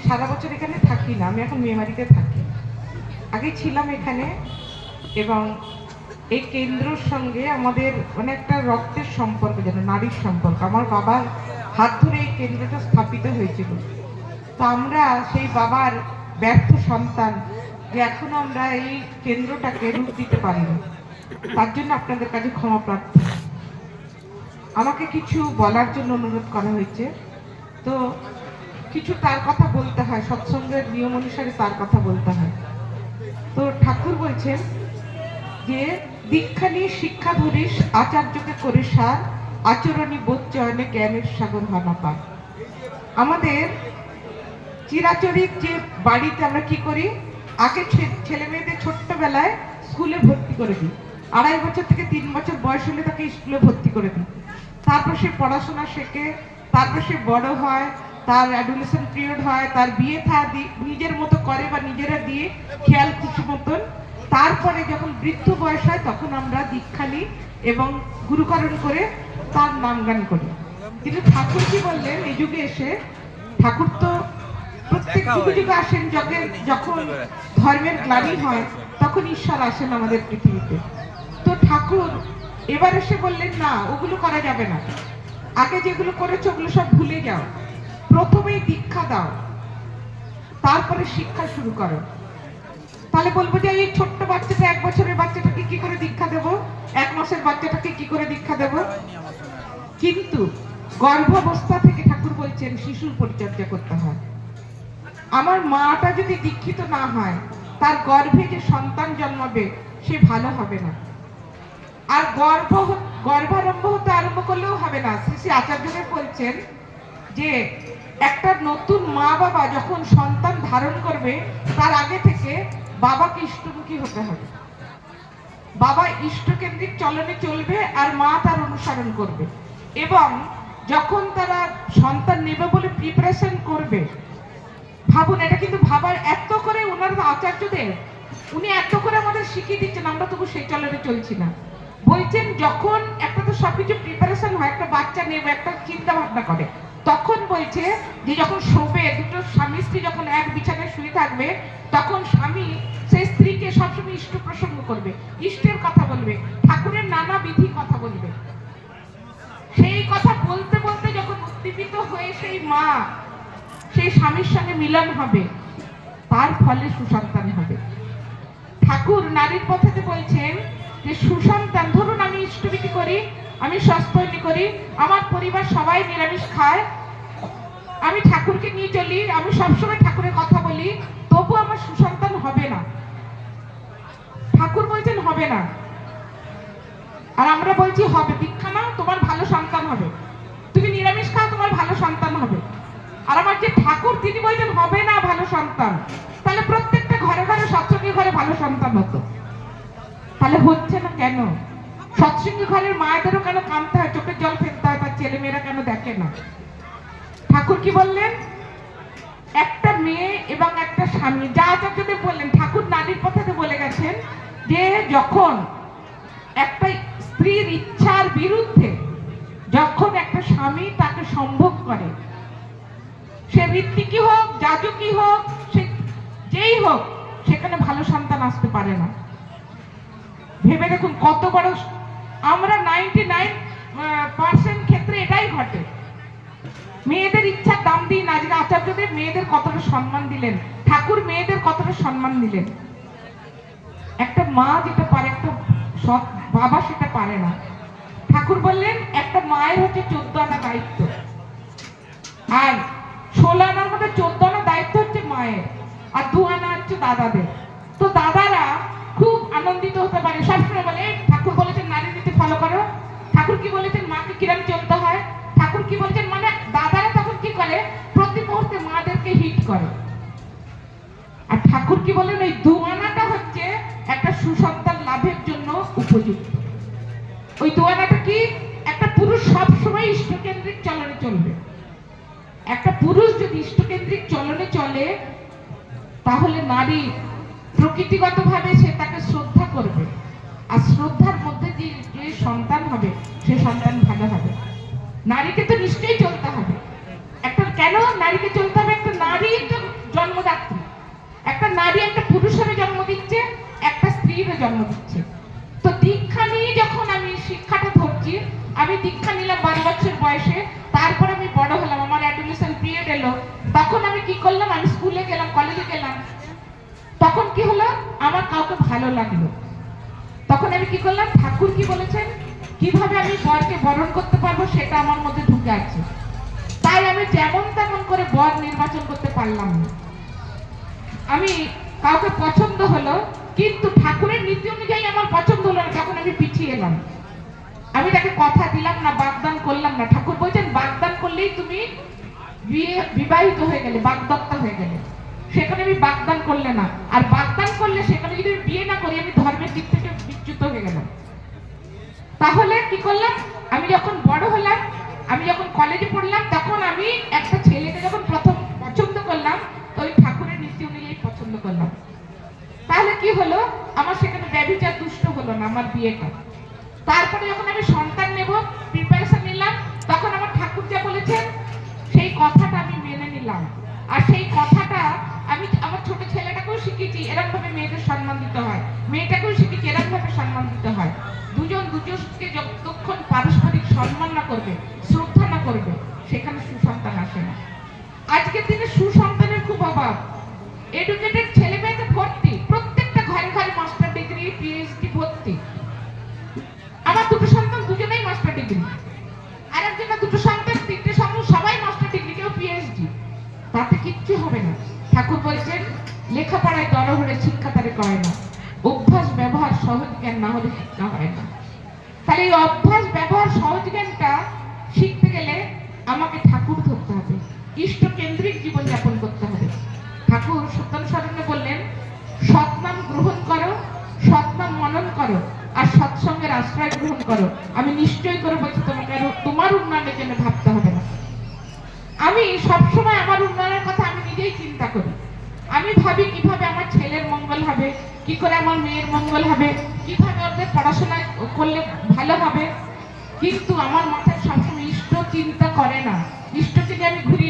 সারা বছর এখানে থাকি না, আমি এখন মেমারিতে থাকি। আগে ছিলাম এখানে, এবং এই কেন্দ্রের সঙ্গে আমাদের মানে একটা রক্তের সম্পর্ক, যেন নারীর সম্পর্ক। আমার বাবার হাত ধরে এই কেন্দ্রটা স্থাপিত হয়েছিল। তো আমরা সেই বাবার ব্যর্থ সন্তান, যে এখনো আমরা এই কেন্দ্রটাকে রূপ দিতে পারিনি। তার জন্য আপনাদের কাছে ক্ষমা প্রার্থী। আমাকে কিছু বলার জন্য অনুরোধ করা হয়েছে, তো কিছু তার কথা বলতে হয়, সৎসঙ্গের নিয়ম অনুসারে তার কথা বলতে হয়। তো ঠাকুর বলছেন যে দীক্ষা নিয়ে শিক্ষা ধরিস, আচার্যকে করে সার, আচরণী বোধ চয়নে জ্ঞানের সাগর হানা পার। আমাদের চিরাচরিত যে বাড়িতে আমরা কি করি, আগে ছেলে মেয়েদের ছোট্টবেলায় স্কুলে ভর্তি করে দিই, 2.5 বছর থেকে 3 বছর বয়স হলে তাকে স্কুলে ভর্তি করে দিই। তারপর সে পড়াশোনা শেখে, তারপর সে বড় হয়, তার অ্যাডোলেসেন্ট পিরিয়ড হয়, তার বিয়ে থা নিজের মতো করে বা নিজেরা দিয়ে খেয়াল খুশি মতন। তারপরে যখন বৃদ্ধ বয়স হয় তখন আমরা দীক্ষা নিই এবং গুরুকরণ করে তার নামগান করি। কিন্তু ঠাকুর কি বললেন এই যুগে এসে, ঠাকুর তো প্রত্যেক যুগে যুগে আসেন, যখন ধর্মের গ্লানি হয় তখন ঈশ্বর আসেন আমাদের পৃথিবীতে। তো ঠাকুর এবার এসে বললেন না, ওগুলো করা যাবে না, আগে যেগুলো করেছো ওগুলো সব ভুলে যাও, প্রথমেই দীক্ষা দাও, তারপরে শিক্ষা শুরু করো। তাহলে বলবো যে এই ছোট্ট বাচ্চাটা, 1 বছরের বাচ্চাটাকে কি করে দীক্ষা দেবো, 1 মাসের বাচ্চাটাকে কি করে দীক্ষা দেবো? কিন্তু গর্ভাবস্থা থেকে ঠাকুর বলছেন শিশুর পরিচর্যা করতে হয়। আমার মাটা যদি দীক্ষিত না হয়, তার গর্ভে যে সন্তান জন্মাবে সে ভালো হবে না। আর গর্ভারম্ভ হতে আরম্ভ করলেও হবে না। শ্রী আচার্যদেব বলছেন যে একটা নতুন মা বাবা যখন সন্তান ধারণ করবে, তার আগে থেকে বাবাকে ইষ্টমুখী হতে হবে। বাবা ইষ্টকেন্দ্রিক চলনে চলবে আর মা তার অনুসরণ করবে। এবং যখন তারা সন্তান নেবে বলে প্রিপারেশন করবে, ভাবুন, এটা কিন্তু ভাবার এত করে ওনার আচার্যদের, উনি এত করে আমাদের শিখিয়ে দিচ্ছেন, আমরা তবু সেই চলনে চলছি না। বলছেন যখন একটা তো সবকিছু প্রিপারেশন হয়, একটা বাচ্চা নেবে, একটা চিন্তা ভাবনা করে, তখন বলছে যে যখন শোবে, দুটো স্বামী স্ত্রী যখন এক বিছানায় শুয়ে থাকবে, তখন স্বামী সেই স্ত্রীকে সবসময় ইষ্ট প্রসঙ্গ করবে, ইষ্টের কথা বলবে, ঠাকুরের নানা বিধি কথা বলবে। সেই কথা বলতে বলতে যখন উদ্দীপিত হয়ে সেই মা সেই স্বামীর সঙ্গে মিলন হবে, তার ফলে সুসন্তান হবে। ঠাকুর নারীর পথেতে বলছেন যে সুসন্তান, ধরুন আমি ইষ্টবিধি করি, আমি সস্তৈনী করি, আমার পরিবার সবাই নিরামিষ খায়, আমি ঠাকুরকে নিয়ে চলি, আমি সবসময় ঠাকুরের কথা বলি, তবু আমার সুসন্তান হবে না। ঠাকুর বলছেন হবে না, আর আমরা বলছি হবে। দীক্ষা নাও, তোমার ভালো সন্তান হবে, তুমি নিরামিষ খাও, তোমার ভালো সন্তান হবে। আর আমার যে ঠাকুর, তিনি বলছেন হবে না ভালো সন্তান। তাহলে প্রত্যেকটা ঘরে ঘরে সৎসঙ্গী ঘরে ভালো সন্তান হতো, তাহলে হচ্ছে না কেন? সৎসঙ্গী ঘরের মায়েদেরও কেন কাঁদতে হয়, চোখের জল ফেলতে হয়, তার ছেলে মেয়েরা কেন দেখে না? ঠাকুর কি বললেন? একটা মেয়ে এবং একটা স্বামী, যা আচার্যদেব বললেন, ঠাকুর নারীর পথেতে বলে গেছেন যে যখন একটা স্ত্রীর ইচ্ছার বিরুদ্ধে যখন একটা স্বামী তাকে সম্ভোগ করে, সে ঋত্বিকই হোক, যাজকই হোক, সে যেই হোক, সেখানে ভালো সন্তান আসতে পারে না। ভেবে দেখুন কত বড়। আমরা 99% ক্ষেত্রে এটাই ঘটে। মেয়েদের ইচ্ছার দাম দিই না। আজকে আচার্যদের মেয়েদের কতটা সম্মান দিলেন, ঠাকুর মেয়েদের কতটা সম্মান দিলেন। একটা মা যেটা পারে, একটা সৎ বাবা সেটা পারে না। ঠাকুর বললেন একটা মায়ের হচ্ছে 14 আনা দায়িত্ব, আর 16 আনার মধ্যে 14 আনা দায়িত্ব হচ্ছে মায়ের, আর 2 আনা হচ্ছে দাদাদের। তো দাদারা খুব আনন্দিত হতে পারে, সবসময় বলে ঠাকুর বলেছেন নারী নীতি ফলো করো, ঠাকুর কি বলেছেন মাকে কিরম চলতে হয়, ঠাকুর কি বলেছেন, মানে দাদারা তখন কি করে, প্রতি মুহূর্তে মাদেরকে হিট করে। আর ঠাকুর কি বলেন, ওই 2 আনাটা হচ্ছে একটা সুসন্তান লাভের জন্য উপযুক্ত। ওই 2 আনাটা কি, একটা পুরুষ সবসময় ইষ্টকেন্দ্রিক চলনে চলবে। একটা পুরুষ যদি ইষ্টকেন্দ্রিক চলনে চলে, তাহলে নারী প্রকৃতিগতভাবে সে তাকে শ্রদ্ধা করবে, আর শ্রদ্ধার মধ্যে যে সন্তান হবে সে সন্তান ভালো হবে। নারীকে তো নিশ্চয়ই চলতে হবে। একটা কেন নারীকে চলতে হবে, একটা নারী জন্ম দিচ্ছে। তো দীক্ষা নিয়ে যখন আমি শিক্ষাটা ধরছি, আমি দীক্ষা নিলাম 12 বছর বয়সে, তারপর আমি বড় হলাম, আমার অ্যাডোলেসেন্ট পিরিয়ড এলো, তখন আমি কি করলাম, আমি স্কুলে গেলাম, কলেজে গেলাম, তখন কি হলো, আমার কাউকে ভালো লাগলো, তখন আমি কি করলাম, ঠাকুর কি বলেছেন কিভাবে আমি বরকে বরণ করতে পারবো সেটা আমার মধ্যে ঢুকে আছে। তাই আমি যেমন তেমন করে বর নির্বাচন করতে পারলাম না। আমি কাউকে পছন্দ হলো, কিন্তু ঠাকুরের নীতি অনুযায়ী আমার পছন্দ হলো না, তখন আমি পিছিয়ে এলাম। আমি তাকে কথা দিলাম না, বাগদান করলাম না। ঠাকুর বলছেন বাগদান করলেই তুমি বিবাহিত হয়ে গেলে, বাগদত্তা হয়ে গেলে। সেখানে আমি বাগদান করলে না, আর বাগদান করলে সেখানে যদি আমি বিয়ে না করি, আমি ধর্মের দিক থেকে বিচ্যুত হয়ে গেলাম। তাহলে কি করলাম, আমি যখন বড় হলাম, আমি যখন কলেজে পড়লাম, তখন আমি একটা ছেলেকে যখন প্রথম পছন্দ করলাম, তো ওই ঠাকুরের নীতি অনুযায়ী পছন্দ করলাম। তাহলে কি হলো, আমার সেখানে ব্যভিচার দুষ্ট হলো না আমার বিয়েটা। তারপরে যখন আমি সন্তান নেব, প্রিপারেশন নিলাম, তখন আমার ঠাকুর যা বলেছেন সেই কথাটা আমি মেনে নিলাম। আর সেই কথাটা আমি আমার ছোট ছেলেটাকেও শিখেছি, এরকম ভাবে মেয়েদের সম্মান দিতে হয়, মেয়েটাকেও শিখেছি এরকম ভাবে সম্মান দিতে হয়। দুজন দুজনকে যতক্ষণ পারস্পরিক সম্মান না করবে, শ্রদ্ধা না করবে, সেখানে সুসন্তান আসে না। আজকের দিনে সুসন্তানের খুব অভাব। এডুকেটেড ছেলে মেয়েতে ভর্তি, প্রত্যেকটা ঘরে ঘরে মাস্টার ডিগ্রি, পিএইচডি ভর্তি। আমার দুটো সন্তান দুজনেই মাস্টার ডিগ্রি, আর একজনের দুটো সন্তান, তিনটে সন্তান সবাই মাস্টার ডিগ্রি, কেউ পিএইচডি। তাতে কিচ্ছু হবে না। ঠাকুর বলছেন লেখাপড়ায় দরহরে শিক্ষা তারে করে না, অভ্যাস ব্যবহার সহজ জ্ঞান না হলে শিক্ষা হয় না। তাহলে এই অভ্যাস ব্যবহার সহজ জ্ঞানটা শিখতে গেলে আমাকে ঠাকুর ধরতে হবে, ইষ্ট কেন্দ্রিক জীবনযাপন করতে হবে। ঠাকুর সত্যানুসরণে বললেন সৎনাম গ্রহণ করো, সৎনাম মনন করো, আর সৎসঙ্গের আশ্রয় গ্রহণ করো, আমি নিশ্চয় করে বলছি তোমাকে তোমার উন্নয়নের জন্য ভাবতে হবে না। আমি সবসময় আমার উন্নয়নের কথা আমি নিজেই চিন্তা করি। আমি ভাবি কিভাবে আমার ছেলের মঙ্গল হবে, কি করে আমার মেয়ের মঙ্গল হবে, কিভাবে ওদের পড়াশোনা করলে ভালো হবে, কিন্তু আমার মাথায় সবসময় ইষ্ট চিন্তা করে না। ইষ্টকে যে আমি ঘুরি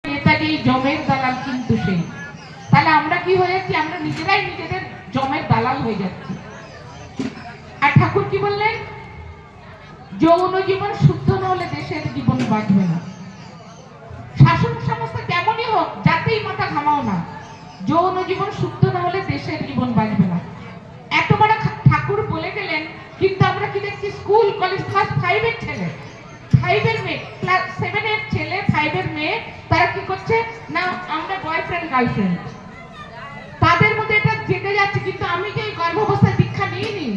নেতাজি জমের দালাল কিন্তু সেই। তাহলে আমরা কি হয়ে যাচ্ছি, আমরা নিজেরাই নিজেদের জমের দালাল হয়ে যাচ্ছি। আর ঠাকুর কি বললেন, যৌন জীবন শুদ্ধ না হলে দেশের জীবন বাঁচবে না। শাসন সংস্থা কেমনই হোক, যাতেই মাথা ঘামাও না, যৌন জীবন শুদ্ধ না হলে দেশের জীবন বাঁচবে না। এত বড় ঠাকুর বলে গেলেন, কিন্তু আমরা কি দেখছি, স্কুল কলেজ ক্লাস 5 এর ছেলে, 5 এর মেয়ে, ক্লাস 7 এর ছেলে, 5 এর মেয়ে, তারা কি করছে না, আমরা বয়ফ্রেন্ড গার্লফ্রেন্ড, তাদের মধ্যে এটা জেগে যাচ্ছে। কিন্তু আমি যে গর্ভাবস্থায় দীক্ষা নিইনি,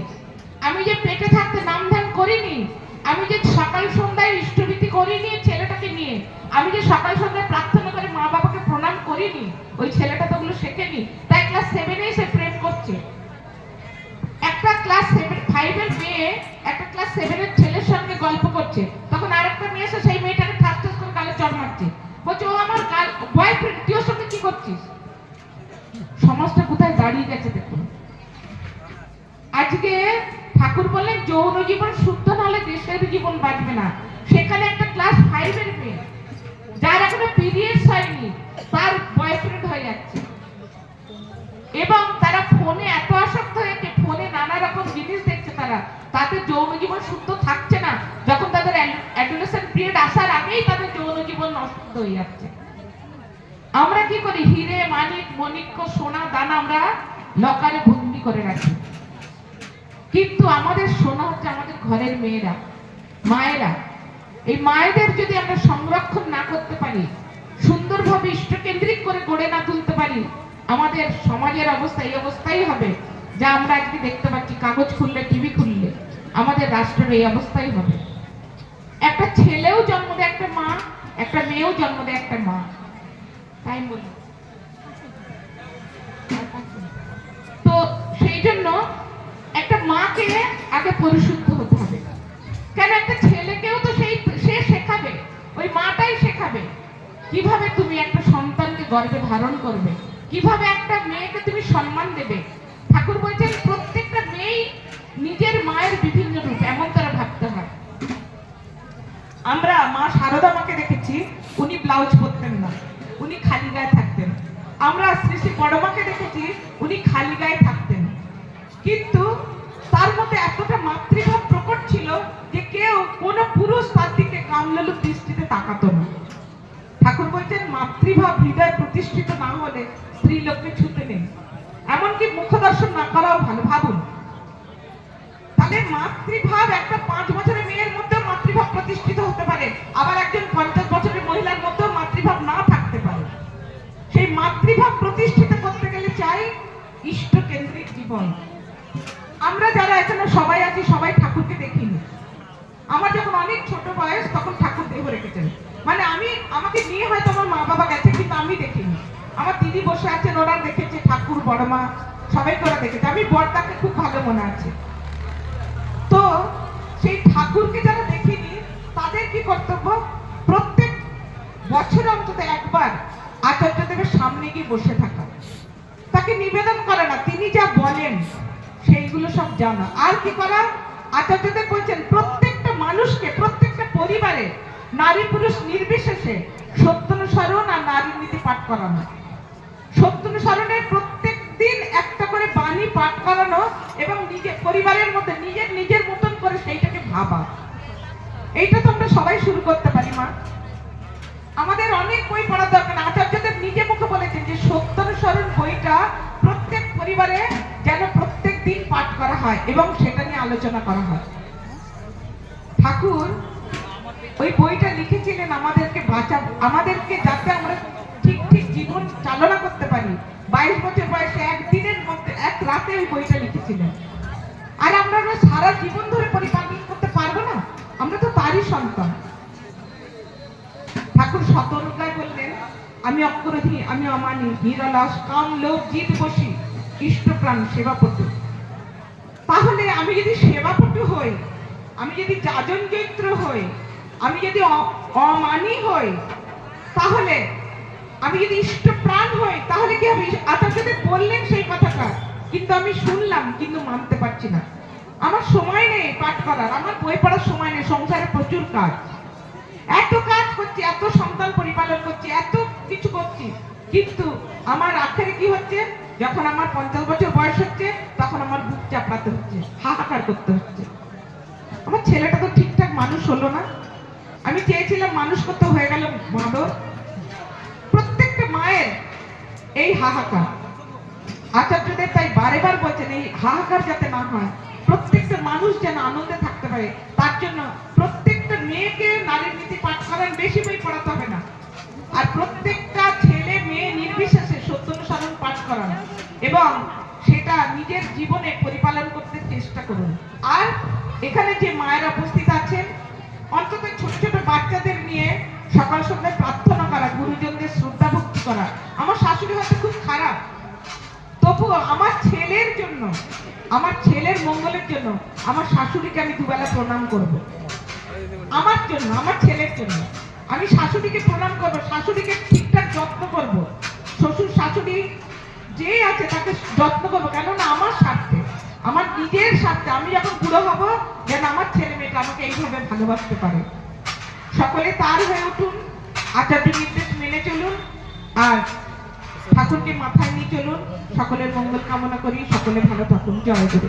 আমি যে পেটে থাকতে নাম ধ্যান করিনি, আমি যে সকাল সন্ধ্যায় ইষ্টভীতি করিনি ছেলেটাকে নিয়ে, আমি যে সকাল সন্ধ্যায় প্রার্থনা করে মা বাবাকে প্রণাম করিনি, ওই ছেলেটা তো ওগুলো শেখেনি, তাই ক্লাস 7 এ সে প্রেম করছে। একটা ক্লাস 5 এর মেয়ে একটা ক্লাস 7 এর ছেলের সঙ্গে গল্প করছে, তখন আরেকটা মেয়ে এসে সেই মেয়েটাকে ঠাস ঠাস করে গালে চড় মারছে, বলছে ও আমার বয়ফ্রেন্ড, তুই ওর সঙ্গে কি করছিস। সমাজটা কোথায় দাঁড়িয়ে গেছে দেখুন। আজকে ঠাকুর বললেন যৌন জীবন শুদ্ধ না হলে দেশের জীবন বাঁচবে না। সেখানে একটা ক্লাস 5 এর মেয়ে, যার এখনো পিরিয়ডস হয়নি, তার বয়ফ্রেন্ড হয়ে যাচ্ছে, এবং তারা ফোনে এত আসক্ত হয়েছে, ফোনে নানা রকম জিনিস দেখছে তারা, তাতে যৌন জীবন শুদ্ধ থাকছে না। যখন তাদের অ্যাডোলেসেন্ট পিরিয়ড আসার আগেই তাদের যৌন জীবন নষ্ট হয়ে যাচ্ছে। আমরা কি করি, হিরে মানিক মণিক্য সোনা দানা আমরা লকারে বন্দি করে রাখি, কিন্তু আমাদের সোনা হচ্ছে আমাদের ঘরের মেয়েরা, মায়েরা। এই মায়েদের যদি আমরা সংরক্ষণ না করতে পারি, সুন্দরভাবে ইষ্টকেন্দ্রিক করে গড়ে না তুলতে পারি, আমাদের সমাজের অবস্থা এই অবস্থাই হবে যা আমরা আজকে দেখতে পাচ্ছি। কাগজ খুললে, টিভি খুললে আমাদের রাষ্ট্রের এই অবস্থাই হবে। একটা ছেলেও জন্ম দেয় একটা মা, একটা মেয়েও জন্ম দেয় একটা মা, তাই বলি। তো সেই জন্য একটা মাকে আগে পরিশুদ্ধ হতে হবে। কেন, একটা ছেলেকেও তো সে শেখাবে, ওই মাটাই শেখাবে কিভাবে তুমি একটা সন্তানকে গর্ভে ধারণ করবে, কিভাবে একটা মেয়েকে তুমি সম্মান দেবে। ঠাকুর বলছেন প্রত্যেকটা মেয়েই নিজের মায়ের বিভিন্ন রূপ, এমন তারা ভাবতে হয়। আমরা মা শারদা মাকে দেখেছি, উনি ব্লাউজ পরতেন না, উনি খালি গায়ে থাকতেন। আমরা শ্রী শ্রী বড়মাকে দেখেছি, উনি খালি গায়ে থাকতেন, কিন্তু কোন পুরুষ তার দিকে কামলালু দৃষ্টিতে তাকাতো না। ঠাকুর বলছেন মাতৃভাব হৃদয় প্রতিষ্ঠিত না হলে স্ত্রী লোককে ছুতে নেই, এমনকি মুখ দর্শন না করাও ভালো। ভাবুন তাহলে মাতৃভাব একটা 5 বছরের মেয়ের মধ্যেও মাতৃভাব প্রতিষ্ঠিত হতে পারে, আবার একজন 50 বছরের মহিলার মধ্যেও মাতৃভাব না থাকতে পারে। সেই মাতৃভাব প্রতিষ্ঠিত করতে গেলে চাই ইষ্ট কেন্দ্রিক জীবন। আমরা যারা এখানে সবাই আছি সবাই ঠাকুরকে দেখিনি। আমার যখন অনেক ছোট বয়স তখন ঠাকুর দেহ রেখেছেন, মানে আমাকে নিয়ে হয়তো আমার মা বাবা গেছে কিন্তু আমি দেখিনি। আমার দিদি বসে আছেন, ওরা দেখেছে, ঠাকুর বড় মা সবাইকে ওরা দেখেছে। আমি বড়দাকে খুব ভালো মনে আছে। তো সেই ঠাকুরকে যারা দেখিনি তাদের কি কর্তব্য, প্রত্যেক বছর অন্তত একবার আচার্যদেবের সামনে গিয়ে বসে থাকা, তাকে নিবেদন করা না, তিনি যা বলেন সেইগুলো সব জানা। আর কি করা, আচার্যদেব বলছেন প্রত্যেকটা মানুষকে, প্রত্যেকটা পরিবারে নারী পুরুষ নির্বিশেষে সত্যানুসরণ আর নারী নীতি পাঠ করানো। সত্যানুসরণের প্রত্যেক দিন একটা করে বাণী পাঠ করানো এবং নিজের পরিবারের মধ্যে নিজের মতন করে সেইটাকে ভাবা। এইটা তো আমরা সবাই শুরু করতে পারি। মা, আমাদের অনেক বই পড়ার দরকার। আচার্যদেব নিজে মুখে বলেছেন যে সত্যানুসরণ বইটা প্রত্যেক পরিবারে যেন প্রত্যেক দিন পাঠ করা হয় এবং সেটা নিয়ে আলোচনা করা হয়। ঠাকুর ওই বইটা লিখেছিলেন আমাদেরকে যাতে আমরা ঠিক জীবন চালনা করতে পারি। 22 বছর বয়সে একদিনের মধ্যে, এক রাতে ওই বইটা লিখেছিলেন। আর আমরা সারা জীবন ধরে পরিপালন করতে পারবো না, আমরা তো তারই সন্তান। ঠাকুর সতর্কায় বললেন আমি অক্রোধী, আমি অমানি, নিরলস, কাম লোভ জিত বসি, ইষ্টপ্রাণ সেবাপটু। তাহলে আমি যদি সেবাপটু হই, আমি যদি যাজন চৈত্র হই, আমি যদি অমানি হই, তাহলে আমি যদি ইষ্টপ্রাণ হই, তাহলে কি হবে? আচার্যদেব বললেন সেই কথাটা, কিন্তু আমি শুনলাম কিন্তু মানতে পারছি না। আমার সময় নেই পাঠ করার, আমার বই পড়ার সময় নেই, সংসারে প্রচুর কাজ, এত কাজ করছি, এত সন্তান পরিপালন করছি, এত কিছু করছি, কিন্তু আমার আখেরে কি হচ্ছে, যখন আমার 50 বছর বয়স হচ্ছে তখন আমার বুক চাপড়াতে হচ্ছে, হাহাকার করতে হচ্ছে। আমার ছেলেটা তো ঠিকঠাক মানুষ হলো না। আমি চেয়েছিলাম মানুষ করতে, হয়ে গেল বাঁদর। প্রত্যেকটা মায়ের এই হাহাকার। আচার্যদেব তাই বারেবার বলছেন এই হাহাকার যাতে না হয়, প্রত্যেকটা মানুষ যেন আনন্দে থাকতে পারে, তার জন্য প্রত্যেকটা মেয়েকে নারীর নীতি পাঠ করার বেশি বই পড়াতে হবে না, আর প্রত্যেকটা ছেলে মেয়ে নির্বিশেষে সত্যানুসরণ পাঠ করানো এবং সেটা নিজের জীবনে পরিপালন করতে চেষ্টা করুন। আর এখানে যে মায়েরা উপস্থিত আছেন, অন্তত ছোট ছোট বাচ্চাদের নিয়ে সকাল সন্ধ্যায় প্রার্থনা করা, গুরুজনদের শ্রদ্ধা ভক্তি করা। আমার শাশুড়ি হয়তো খুব খারাপ, তবুও আমার ছেলের জন্য, আমার ছেলের মঙ্গলের জন্য আমার শাশুড়িকে আমি দুবেলা প্রণাম করব। আমার জন্য, আমার ছেলের জন্য আমি শাশুড়িকে প্রণাম করব, শাশুড়িকে ঠিকঠাক যত্ন করব, শ্বশুর শাশুড়ি যে আছে তাকে যত্ন করবো, কেননা আমার স্বার্থে, আমার নিজের স্বার্থে। আমি যখন বুড়ো হব যেন আমার ছেলে মেয়েটা আমাকে এইভাবে ভালোবাসতে পারে। সকলে তার হয়ে উঠুন, আচার্য নির্দেশ মেনে চলুন, আর ঠাকুরকে মাথায় নিয়ে চলুন। সকলের মঙ্গল কামনা করি, সকলে ভালো থাকুন। জয় গুরু।